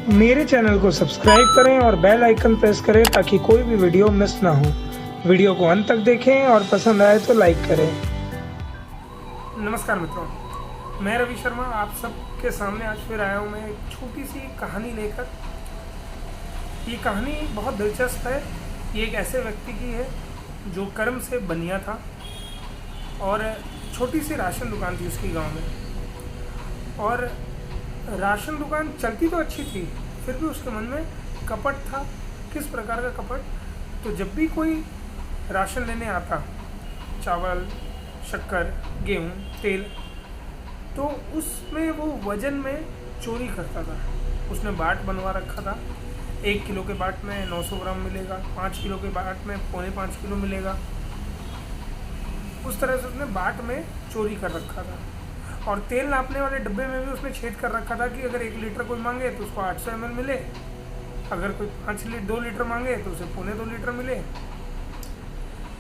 मेरे चैनल को सब्सक्राइब करें और बेल आइकन प्रेस करें ताकि कोई भी वीडियो मिस ना हो। वीडियो को अंत तक देखें और पसंद आए तो लाइक करें। नमस्कार मित्रों, मैं रवि शर्मा आप सबके सामने आज फिर आया हूँ मैं एक छोटी सी कहानी लेकर। ये कहानी बहुत दिलचस्प है। ये एक ऐसे व्यक्ति की है जो कर्म से बनिया था और छोटी सी राशन दुकान थी उसकी गांव में। और राशन दुकान चलती तो अच्छी थी, फिर भी उसके मन में कपट था। किस प्रकार का कपट? तो जब भी कोई राशन लेने आता, चावल, शक्कर, गेहूँ, तेल, तो उसमें वो वजन में चोरी करता था। उसने बाट बनवा रखा था। 1 किलो के बाट में 900 ग्राम मिलेगा, 5 किलो के बाट में 4.25 किलो मिलेगा। उस तरह से उसने बाट में चोरी कर रखा था। और तेल नापने वाले डब्बे में भी उसने छेद कर रखा था कि अगर 1 लीटर कोई मांगे तो उसको 800 ml मिले, अगर कोई 2 लीटर मांगे तो उसे 2.25 लीटर मिले।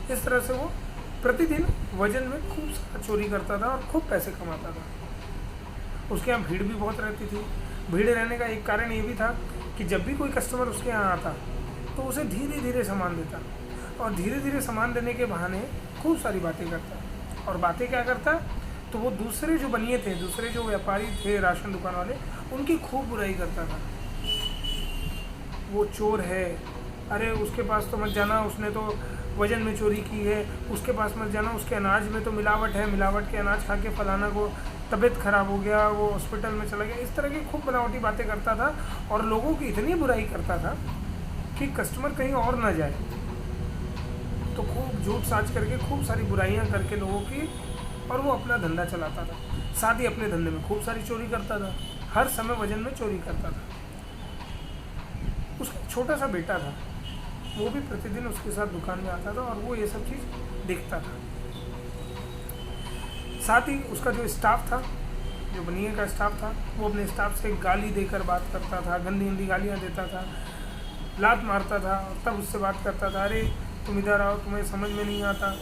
इस तरह से वो प्रतिदिन वजन में खूब सारा चोरी करता था और खूब पैसे कमाता था। उसके यहाँ भीड़ भी बहुत रहती थी। भीड़ रहने का एक कारण ये भी था कि जब भी कोई कस्टमर उसके यहाँ आता तो उसे धीरे धीरे सामान देता, और धीरे धीरे सामान देने के बहाने खूब सारी बातें करता। और बातें क्या करता? तो वो दूसरे जो बनिए थे, दूसरे जो व्यापारी थे, राशन दुकान वाले, उनकी खूब बुराई करता था। वो चोर है, अरे उसके पास तो मत जाना, उसने तो वजन में चोरी की है, उसके पास मत जाना, उसके अनाज में तो मिलावट है, मिलावट के अनाज खा के फलाना को तबीयत खराब हो गया, वो हॉस्पिटल में चला गया। इस तरह की खूब बनावटी बातें करता था और लोगों की इतनी बुराई करता था कि कस्टमर कहीं और ना जाए। तो खूब झूठ साज करके खूब सारी बुराइयाँ करके लोगों की, और वो अपना धंधा चलाता था। साथ ही अपने धंधे में खूब सारी चोरी करता था, हर समय वजन में चोरी करता था। उसका छोटा सा बेटा था, वो भी प्रतिदिन उसके साथ दुकान में आता था और वो ये सब चीज़ देखता था। साथ ही उसका जो स्टाफ था, जो बनिए का स्टाफ था, वो अपने स्टाफ से गाली देकर बात करता था, गंदी गंदी गालियाँ देता था, लात मारता था, और तब उससे बात करता था, अरे तुम इधर आओ, तुम्हें समझ में नहीं आता,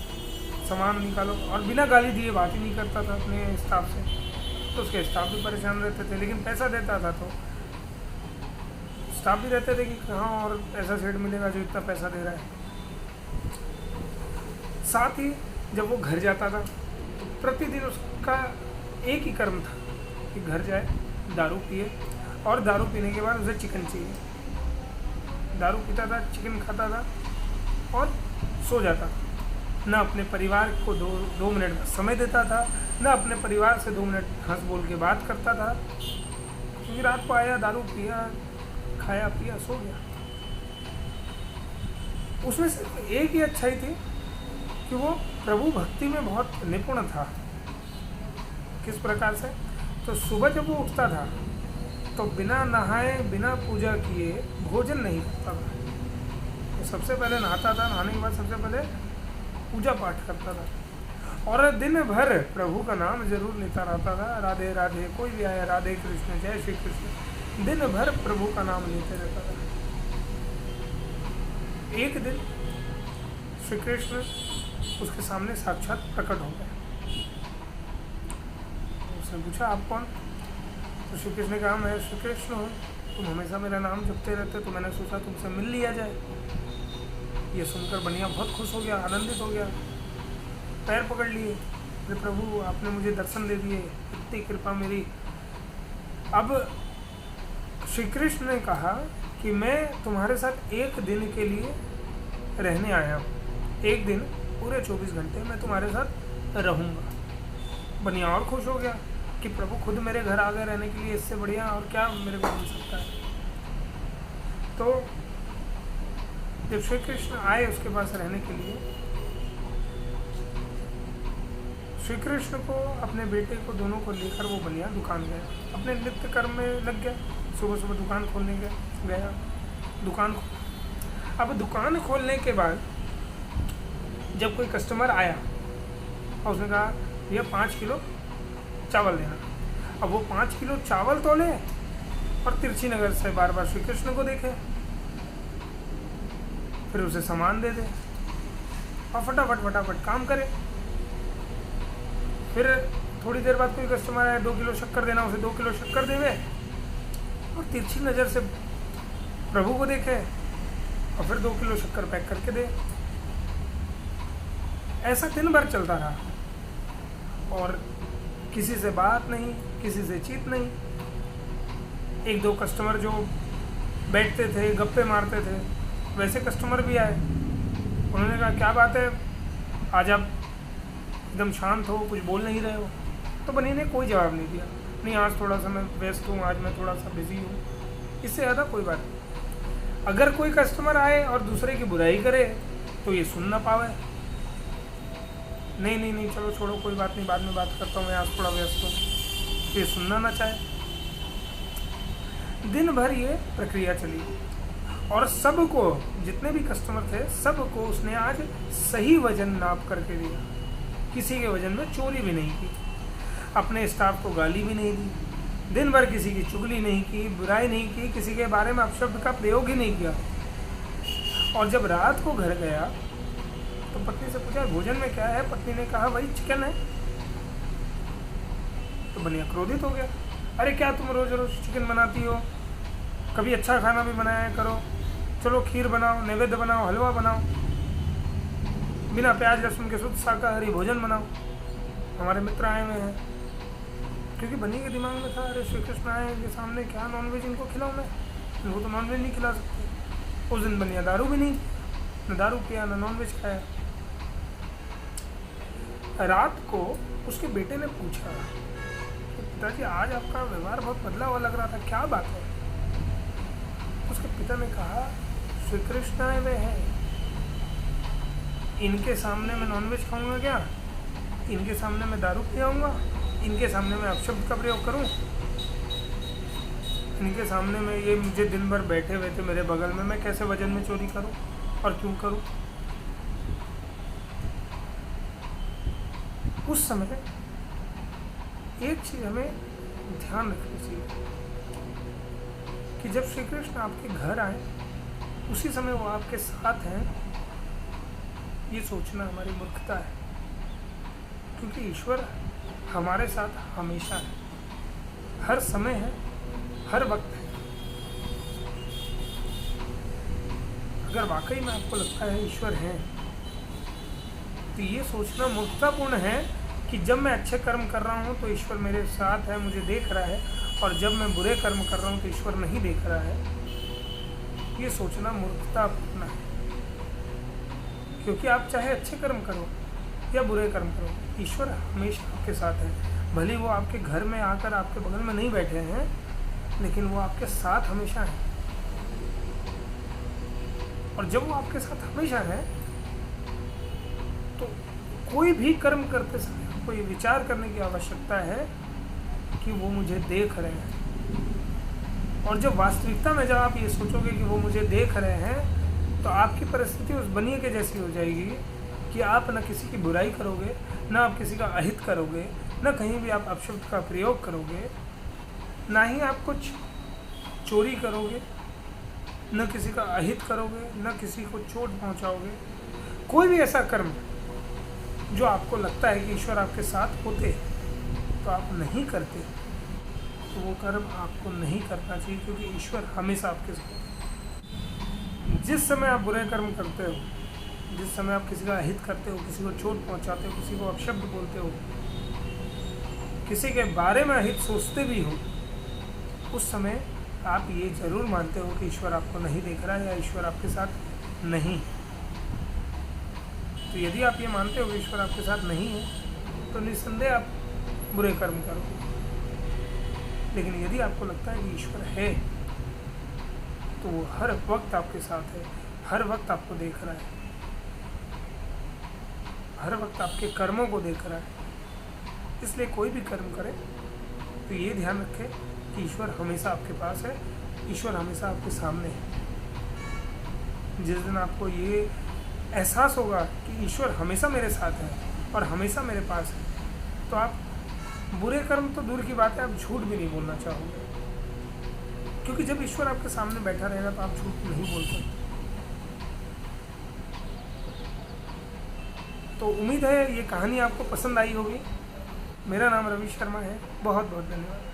सामान निकालो। और बिना गाली दिए बात ही नहीं करता था अपने स्टाफ से। तो उसके स्टाफ भी परेशान रहते थे, लेकिन पैसा देता था तो स्टाफ भी रहते थे कि कहाँ और ऐसा सेट मिलेगा जो इतना पैसा दे रहा है। साथ ही जब वो घर जाता था तो प्रतिदिन उसका एक ही कर्म था कि घर जाए, दारू पिए, और दारू पीने के बाद उसे चिकन चाहिए। दारू पीता था, चिकन खाता था और सो जाता था। न अपने परिवार को दो मिनट का समय देता था, न अपने परिवार से 2 मिनट हंस बोल के बात करता था, क्योंकि रात को आया, दारू पिया, खाया पिया, सो गया। उसमें सिर्फ एक ही अच्छाई थी कि वो प्रभु भक्ति में बहुत निपुण था। किस प्रकार से? तो सुबह जब वो उठता था तो बिना नहाए, बिना पूजा किए भोजन नहीं करता था। तो सबसे पहले नहाता था, नहाने के बाद सबसे पहले पूजा पाठ करता था, और दिन भर प्रभु का नाम जरूर लेता रहता था। राधे राधे, कोई भी आया, राधे कृष्ण, जय श्री कृष्ण, दिन भर प्रभु का नाम लेते रहता था। एक दिन श्री कृष्ण उसके सामने साक्षात प्रकट हो गए। उसने पूछा, आप कौन? तो श्री कृष्ण ने कहा, मैं श्री कृष्ण हूँ, तुम हमेशा मेरा नाम जपते रहते, तो मैंने सोचा तुमसे मिल लिया जाए। ये सुनकर बनिया बहुत खुश हो गया, आनंदित हो गया, पैर पकड़ लिए, अरे प्रभु आपने मुझे दर्शन दे दिए, इतनी कृपा मेरी। अब श्री कृष्ण ने कहा कि मैं तुम्हारे साथ 1 दिन के लिए रहने आया हूँ, 1 दिन पूरे 24 घंटे मैं तुम्हारे साथ रहूँगा। बनिया और खुश हो गया कि प्रभु खुद मेरे घर आ गए रहने के लिए, इससे बढ़िया और क्या मेरे को मिल सकता है। तो जब श्री कृष्ण आए उसके पास रहने के लिए, श्री कृष्ण को, अपने बेटे को, दोनों को लेकर वो बनिया दुकान गया, अपने नित्य कर्म में लग गया। सुबह सुबह दुकान खोलने गया, दुकान। अब दुकान खोलने के बाद जब कोई कस्टमर आया और उसने कहा भैया 5 किलो चावल देना, अब वो 5 किलो चावल तोले और तिरछी नगर से बार बार श्री कृष्ण को देखे, फिर उसे सामान दे दे और फटाफट काम करे। फिर थोड़ी देर बाद कोई कस्टमर आया, 2 किलो शक्कर देना, उसे 2 किलो शक्कर देवे, और तिरछी नज़र से प्रभु को देखे और फिर 2 किलो शक्कर पैक करके दे। ऐसा दिन भर चलता रहा और किसी से बात नहीं, किसी से चीत नहीं। 1-2 कस्टमर जो बैठते थे, गप्पे मारते थे, वैसे कस्टमर भी आए। उन्होंने कहा क्या बात है, आज आप एकदम शांत हो, कुछ बोल नहीं रहे हो। तो बनी ने कोई जवाब नहीं दिया। नहीं, आज थोड़ा सा मैं व्यस्त हूँ, आज मैं थोड़ा सा बिजी हूँ, इससे ज़्यादा कोई बात नहीं। अगर कोई कस्टमर आए और दूसरे की बुराई करे तो ये सुन ना पावे। नहीं, चलो छोड़ो, कोई बात नहीं, बाद में बात करता हूँ, मैं आज थोड़ा व्यस्त हूँ, तो ये सुनना ना चाहे। दिन भर ये प्रक्रिया चली और सबको, जितने भी कस्टमर थे, सबको उसने आज सही वजन नाप करके दिया। किसी के वजन में चोरी भी नहीं की, अपने स्टाफ को गाली भी नहीं दी, दिन भर किसी की चुगली नहीं की, बुराई नहीं की, किसी के बारे में अपशब्द का प्रयोग ही नहीं किया। और जब रात को घर गया तो पत्नी से पूछा भोजन में क्या है। पत्नी ने कहा भाई चिकन है। तो बनिया क्रोधित हो गया, अरे क्या तुम रोज रोज चिकन बनाती हो, कभी अच्छा खाना भी बनाया करो, चलो खीर बनाओ, नैवेद्य बनाओ, हलवा बनाओ, बिना प्याज लहसुन के शुद्ध शाकाहारी भोजन बनाओ, हमारे मित्र आए हुए हैं। क्योंकि बनी के दिमाग में था, अरे श्री कृष्ण आए इनके सामने, क्या नॉनवेज इनको खिलाऊं मैं, इनको तो नॉनवेज नहीं खिला सकते। उस दिन बनिया दारू भी नहीं, न दारू पिया न नॉनवेज खाया। रात को उसके बेटे ने पूछा कि पिताजी आज आपका व्यवहार बहुत बदला हुआ लग रहा था, क्या बात है। उसके पिता ने कहा श्री कृष्ण आए हुए हैं, इनके सामने मैं नॉनवेज खाऊंगा क्या, इनके सामने मैं दारू पियाऊंगा, इनके सामने मैं अपशब्द का प्रयोग करूं, इनके सामने में ये मुझे दिन भर बैठे हुए थे मेरे बगल में, मैं कैसे वजन में चोरी करूं और क्यों करूं। उस समय एक चीज हमें ध्यान रखनी चाहिए कि जब श्री कृष्ण आपके घर आए उसी समय वो आपके साथ हैं, ये सोचना हमारी मूर्खता है। क्योंकि ईश्वर हमारे साथ हमेशा है, हर समय है, हर वक्त है। अगर वाकई में आपको लगता है ईश्वर है तो ये सोचना मूर्खतापूर्ण है कि जब मैं अच्छे कर्म कर रहा हूँ तो ईश्वर मेरे साथ है, मुझे देख रहा है, और जब मैं बुरे कर्म कर रहा हूँ तो ईश्वर नहीं देख रहा है। ये सोचना मूर्खतापूर्ण है। क्योंकि आप चाहे अच्छे कर्म करो या बुरे कर्म करो, ईश्वर हमेशा आपके साथ है। भले वो आपके घर में आकर आपके बगल में नहीं बैठे हैं, लेकिन वो आपके साथ हमेशा है। और जब वो आपके साथ हमेशा है तो कोई भी कर्म करते समय आपको ये विचार करने की आवश्यकता है कि वो मुझे देख रहे हैं। और जब वास्तविकता में जब आप ये सोचोगे कि वो मुझे देख रहे हैं, तो आपकी परिस्थिति उस बनिए के जैसी हो जाएगी कि आप न किसी की बुराई करोगे, न आप किसी का अहित करोगे, न कहीं भी आप अपशब्द का प्रयोग करोगे, ना ही आप कुछ चोरी करोगे, न किसी का अहित करोगे, न किसी को चोट पहुंचाओगे। कोई भी ऐसा कर्म जो आपको लगता है कि ईश्वर आपके साथ होते तो आप नहीं करते, तो वो कर्म आपको नहीं करना चाहिए, क्योंकि ईश्वर हमेशा आपके साथ है। जिस समय आप बुरे कर्म करते हो, जिस समय आप किसी का अहित करते हो, किसी को चोट पहुंचाते हो, किसी को अपशब्द बोलते हो, किसी के बारे में अहित सोचते भी हो, उस समय आप ये जरूर मानते हो कि ईश्वर आपको नहीं देख रहा है या ईश्वर आपके साथ नहीं। तो यदि आप ये मानते हो कि ईश्वर आपके साथ नहीं है, तो निस्संदेह आप बुरे कर्म करो। लेकिन यदि आपको लगता है कि ईश्वर है, तो वो हर वक्त आपके साथ है, हर वक्त आपको देख रहा है, हर वक्त आपके कर्मों को देख रहा है। इसलिए कोई भी कर्म करे तो ये ध्यान रखें कि ईश्वर हमेशा आपके पास है, ईश्वर हमेशा आपके सामने है। जिस दिन आपको ये एहसास होगा कि ईश्वर हमेशा मेरे साथ है और हमेशा मेरे पास है, तो आप बुरे कर्म तो दूर की बात है, आप झूठ भी नहीं बोलना चाहोगे। क्योंकि जब ईश्वर आपके सामने बैठा रहेगा तो आप झूठ नहीं बोल सकते। तो उम्मीद है ये कहानी आपको पसंद आई होगी। मेरा नाम रवि शर्मा है। बहुत बहुत धन्यवाद।